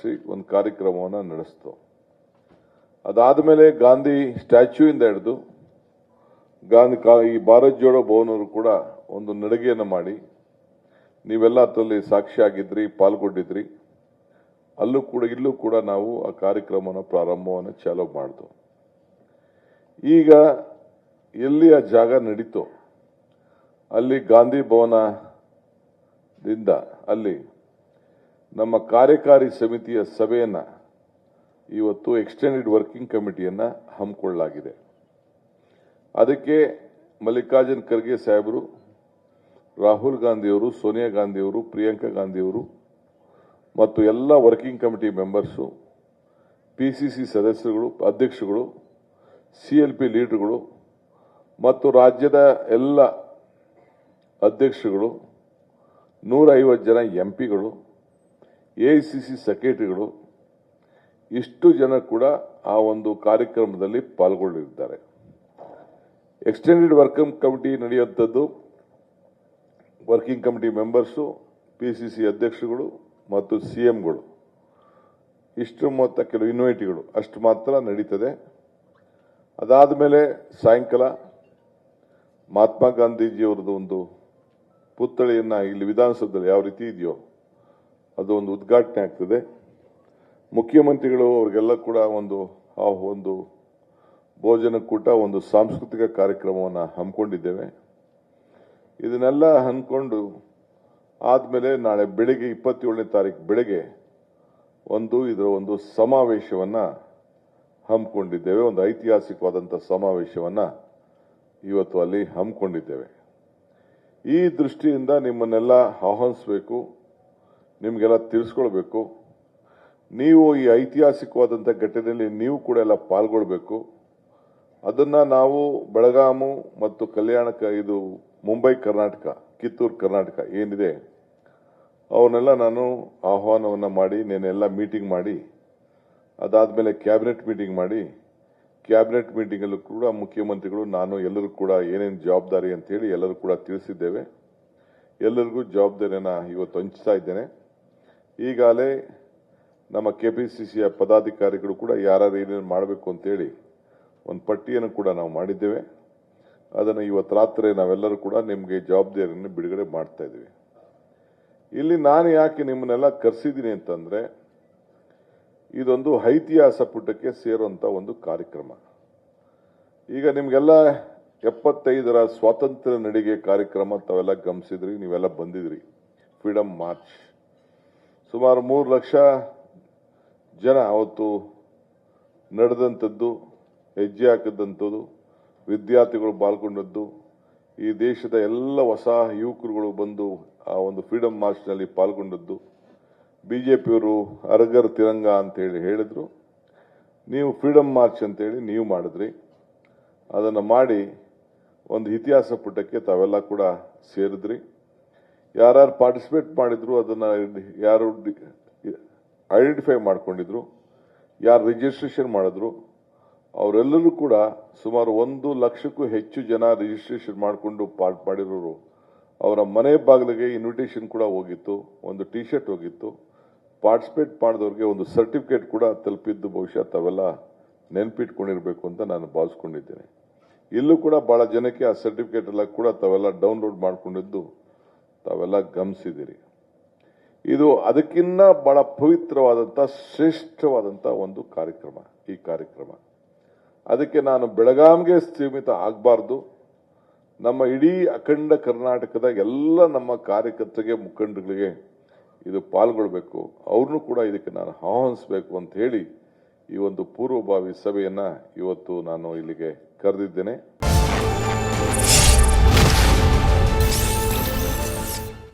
ಮಾಡಿಸಿ ಒಂದು ಕಾರ್ಯಕ್ರಮವನ್ನು ನಡೆಸ್ತು. ಅದಾದ ಮೇಲೆ ಗಾಂಧಿ ಸ್ಟ್ಯಾಚ್ಯೂಯಿಂದ ಹಿಡಿದು ಈ ಭಾರತ್ ಜೋಡೋ ಭವನವರು ಕೂಡ ಒಂದು ನಡಿಗೆಯನ್ನು ಮಾಡಿ ನೀವೆಲ್ಲ ಅದರಲ್ಲಿ ಸಾಕ್ಷಿಯಾಗಿದ್ರಿ, ಪಾಲ್ಗೊಂಡಿದ್ರಿ. ಇಲ್ಲೂ ಕೂಡ ನಾವು ಆ ಕಾರ್ಯಕ್ರಮನ ಪ್ರಾರಂಭವನ್ನು ಚಾಲೂ ಮಾಡಿದ್ವು. ಈಗ ಎಲ್ಲಿ ಆ ಜಾಗ ನಡೀತೋ ಅಲ್ಲಿ ಗಾಂಧಿ ಭವನದಿಂದ ಅಲ್ಲಿ ನಮ್ಮ ಕಾರ್ಯಕಾರಿ ಸಮಿತಿಯ ಸಭೆಯನ್ನ ಇವತ್ತು ಎಕ್ಸ್ಟೆಂಡೆಡ್ ವರ್ಕಿಂಗ್ ಕಮಿಟಿಯನ್ನ ಹಮ್ಮಿಕೊಳ್ಳಲಾಗಿದೆ. ಅದಕ್ಕೆ ಮಲ್ಲಿಕಾರ್ಜುನ್ ಖರ್ಗೆ ಸಾಹೇಬರು, ರಾಹುಲ್ ಗಾಂಧಿಯವರು, ಸೋನಿಯಾ ಗಾಂಧಿಯವರು, ಪ್ರಿಯಾಂಕಾ ಗಾಂಧಿಯವರು ಮತ್ತು ಎಲ್ಲ ವರ್ಕಿಂಗ್ ಕಮಿಟಿ ಮೆಂಬರ್ಸು, ಪಿಸಿಸಿ ಸದಸ್ಯರುಗಳು, ಅಧ್ಯಕ್ಷಗಳು, ಸಿಎಲ್ಪಿ ಲೀಡರ್ಗಳು ಮತ್ತು ರಾಜ್ಯದ ಎಲ್ಲ ಅಧ್ಯಕ್ಷರುಗಳು, 150 ಜನ ಎಂಪಿಗಳು, ಎಐಸಿಸಿ ಸೆಕ್ರೆಟರಿಗಳು, ಇಷ್ಟು ಜನ ಕೂಡ ಆ ಒಂದು ಕಾರ್ಯಕ್ರಮದಲ್ಲಿ ಪಾಲ್ಗೊಳ್ಳಲಿದ್ದಾರೆ. ಎಕ್ಸ್ಟೆಂಡೆಡ್ ವರ್ಕಿಂಗ್ ಕಮಿಟಿ ನಡೆಯುವಂಥದ್ದು ವರ್ಕಿಂಗ್ ಕಮಿಟಿ ಮೆಂಬರ್ಸು, ಪಿಸಿಸಿ ಅಧ್ಯಕ್ಷರುಗಳು ಮತ್ತು ಸಿಎಂಗಳು, ಇಷ್ಟು ಮೊತ್ತ ಕೆಲವು ಇನ್ವೈಟಿಗಳು ಅಷ್ಟು ಮಾತ್ರ ನಡೀತದೆ. ಅದಾದ ಮೇಲೆ ಸಾಯಂಕಾಲ ಮಹಾತ್ಮ ಗಾಂಧೀಜಿಯವರದ್ದು ಒಂದು ಪುತ್ಥಳಿಯನ್ನ ಇಲ್ಲಿ ವಿಧಾನಸೌಧದಲ್ಲಿ ಯಾವ ರೀತಿ ಇದೆಯೋ ಅದು ಒಂದು ಉದ್ಘಾಟನೆ ಆಗ್ತದೆ. ಮುಖ್ಯಮಂತ್ರಿಗಳು ಅವರಿಗೆಲ್ಲ ಕೂಡ ಒಂದು ಭೋಜನಕೂಟ, ಒಂದು ಸಾಂಸ್ಕೃತಿಕ ಕಾರ್ಯಕ್ರಮವನ್ನು ಹಮ್ಮಿಕೊಂಡಿದ್ದೇವೆ. ಇದನ್ನೆಲ್ಲ ಹಮ್ಮಿಕೊಂಡು ಆದಮೇಲೆ ನಾಳೆ ಬೆಳಿಗ್ಗೆ 27ನೇ ತಾರೀಕು ಬೆಳಗ್ಗೆ ಇದರ ಒಂದು ಸಮಾವೇಶವನ್ನು ಹಮ್ಮಿಕೊಂಡಿದ್ದೇವೆ. ಒಂದು ಐತಿಹಾಸಿಕವಾದಂಥ ಸಮಾವೇಶವನ್ನು ಇವತ್ತು ಅಲ್ಲಿ ಹಮ್ಮಿಕೊಂಡಿದ್ದೇವೆ. ಈ ದೃಷ್ಟಿಯಿಂದ ನಿಮ್ಮನ್ನೆಲ್ಲ ಆಹ್ವಾನಿಸಬೇಕು, ನಿಮಗೆಲ್ಲ ತಿಳಿಸ್ಕೊಳ್ಬೇಕು. ನೀವು ಈ ಐತಿಹಾಸಿಕವಾದಂಥ ಘಟನೆಯಲ್ಲಿ ನೀವು ಕೂಡ ಎಲ್ಲ ಪಾಲ್ಗೊಳ್ಬೇಕು. ಅದನ್ನ ನಾವು ಬೆಳಗಾಮು ಮತ್ತು ಇದು ಮುಂಬೈ ಕರ್ನಾಟಕ, ಕಿತ್ತೂರು ಕರ್ನಾಟಕ ಏನಿದೆ ಅವನ್ನೆಲ್ಲ ನಾನು ಆಹ್ವಾನವನ್ನು ಮಾಡಿ ನೆನ್ನೆಲ್ಲ ಮೀಟಿಂಗ್ ಮಾಡಿ, ಅದಾದಮೇಲೆ ಕ್ಯಾಬಿನೆಟ್ ಮೀಟಿಂಗ್ ಮಾಡಿ, ಕ್ಯಾಬಿನೆಟ್ ಮೀಟಿಂಗಲ್ಲೂ ಕೂಡ ಮುಖ್ಯಮಂತ್ರಿಗಳು, ನಾನು ಎಲ್ಲರೂ ಕೂಡ ಏನೇನು ಜವಾಬ್ದಾರಿ ಅಂತ ಹೇಳಿ ಎಲ್ಲರೂ ಕೂಡ ತಿಳಿಸಿದ್ದೇವೆ. ಎಲ್ಲರಿಗೂ ಜವಾಬ್ದಾರಿಯನ್ನು ಇವತ್ತು ಹಂಚ್ತಾ ಇದ್ದೇನೆ. ಈಗಾಗಲೇ ನಮ್ಮ ಕೆಪಿಸಿಸಿಯ ಪದಾಧಿಕಾರಿಗಳು ಕೂಡ ಯಾರು ಏನೇನು ಮಾಡಬೇಕು ಅಂತೇಳಿ ಒಂದು ಪಟ್ಟಿಯನ್ನು ಕೂಡ ನಾವು ಮಾಡಿದ್ದೇವೆ. ಅದನ್ನು ಇವತ್ತು ರಾತ್ರಿ ನಾವೆಲ್ಲರೂ ಕೂಡ ನಿಮಗೆ ಜವಾಬ್ದಾರಿಯನ್ನು ಬಿಡುಗಡೆ ಮಾಡ್ತಾ ಇದ್ದೀವಿ. ಇಲ್ಲಿ ನಾನು ಯಾಕೆ ನಿಮ್ಮನ್ನೆಲ್ಲ ಕರೆಸಿದ್ದೀನಿ ಅಂತಂದ್ರೆ, ಇದೊಂದು ಐತಿಹಾಸ ಪುಟಕ್ಕೆ ಸೇರುವಂತ ಒಂದು ಕಾರ್ಯಕ್ರಮ. ಈಗ ನಿಮ್ಗೆಲ್ಲ 75ರ ಸ್ವಾತಂತ್ರ್ಯ ನಡಿಗೆ ಕಾರ್ಯಕ್ರಮ ತಾವೆಲ್ಲ ಗಮನಿಸಿದ್ರಿ, ನೀವೆಲ್ಲ ಬಂದಿದ್ರಿ. ಫ್ರೀಡಮ್ ಮಾರ್ಚ್ ಸುಮಾರು 3 ಲಕ್ಷ ಜನ ಅವತ್ತು ನಡೆದಂಥದ್ದು, ಹೆಜ್ಜೆ ಹಾಕಿದಂಥದ್ದು, ವಿದ್ಯಾರ್ಥಿಗಳು ಪಾಲ್ಗೊಂಡದ್ದು, ಈ ದೇಶದ ಎಲ್ಲ ಹೊಸ ಯುವಕರುಗಳು ಬಂದು ಆ ಒಂದು ಫ್ರೀಡಮ್ ಮಾರ್ಚ್ನಲ್ಲಿ ಪಾಲ್ಗೊಂಡದ್ದು. ಬಿಜೆಪಿಯವರು ಹರ್ಘರ್ ತಿರಂಗ ಅಂತ ಹೇಳಿದ್ರು. ನೀವು ಫ್ರೀಡಮ್ ಮಾರ್ಚ್ ಅಂತೇಳಿ ನೀವು ಮಾಡಿದ್ರಿ. ಅದನ್ನು ಮಾಡಿ ಒಂದು ಇತಿಹಾಸ ಪುಟಕ್ಕೆ ತಾವೆಲ್ಲ ಕೂಡ ಸೇರಿದ್ರಿ. ಯಾರು ಪಾರ್ಟಿಸಿಪೇಟ್ ಮಾಡಿದ್ರು ಅದನ್ನ ಯಾರು ಐಡೆಂಟಿಫೈ ಮಾಡ್ಕೊಂಡಿದ್ರು, ಯಾರು ರಿಜಿಸ್ಟ್ರೇಷನ್ ಮಾಡಿದ್ರು, ಅವರೆಲ್ಲರೂ ಕೂಡ ಸುಮಾರು 1 ಲಕ್ಷಕ್ಕೂ ಹೆಚ್ಚು ಜನ ರಿಜಿಸ್ಟ್ರೇಷನ್ ಮಾಡಿಕೊಂಡು ಪಾರ್ಟ್ ಮಾಡಿರೋರು. ಅವರ ಮನೆ ಬಾಗಿಲಿಗೆ ಇನ್ವಿಟೇಷನ್ ಕೂಡ ಹೋಗಿತ್ತು, ಒಂದು ಟಿ ಶರ್ಟ್ ಹೋಗಿತ್ತು. ಪಾರ್ಟಿಸಿಪೇಟ್ ಮಾಡಿದವ್ರಿಗೆ ಒಂದು ಸರ್ಟಿಫಿಕೇಟ್ ಕೂಡ ತಲುಪಿದ್ದು ಬಹುಶಃ ತಾವೆಲ್ಲ ನೆನಪಿಟ್ಕೊಂಡಿರ್ಬೇಕು ಅಂತ ನಾನು ಭಾವಿಸ್ಕೊಂಡಿದ್ದೇನೆ. ಇಲ್ಲೂ ಕೂಡ ಬಹಳ ಜನಕ್ಕೆ ಆ ಸರ್ಟಿಫಿಕೇಟ್ ಎಲ್ಲ ಕೂಡ ತಾವೆಲ್ಲ ಡೌನ್ಲೋಡ್ ಮಾಡ್ಕೊಂಡಿದ್ದು ತಾವೆಲ್ಲ ಗಮನಿಸಿದಿರಿ. ಇದು ಅದಕ್ಕಿಂತ ಬಹಳ ಪವಿತ್ರವಾದಂಥ ಶ್ರೇಷ್ಠವಾದಂಥ ಒಂದು ಕಾರ್ಯಕ್ರಮ ಈ ಕಾರ್ಯಕ್ರಮ. ಅದಕ್ಕೆ ನಾನು ಬೆಳಗಾಂಗೆ ಸೀಮಿತ ಆಗಬಾರ್ದು. ನಮ್ಮ ಇಡೀ ಅಖಂಡ ಕರ್ನಾಟಕದ ಎಲ್ಲ ನಮ್ಮ ಕಾರ್ಯಕರ್ತರಿಗೆ, ಮುಖಂಡರಿಗೆ ಇದು ಪಾಲ್ಗೊಳ್ಬೇಕು. ಅವ್ರನ್ನೂ ಕೂಡ ಇದಕ್ಕೆ ನಾನು ಆಹ್ವಾನಿಸಬೇಕು ಅಂತ ಹೇಳಿ ಈ ಒಂದು ಪೂರ್ವಭಾವಿ ಸಭೆಯನ್ನ ಇವತ್ತು ನಾನು ಇಲ್ಲಿಗೆ ಕರೆದಿದ್ದೇನೆ.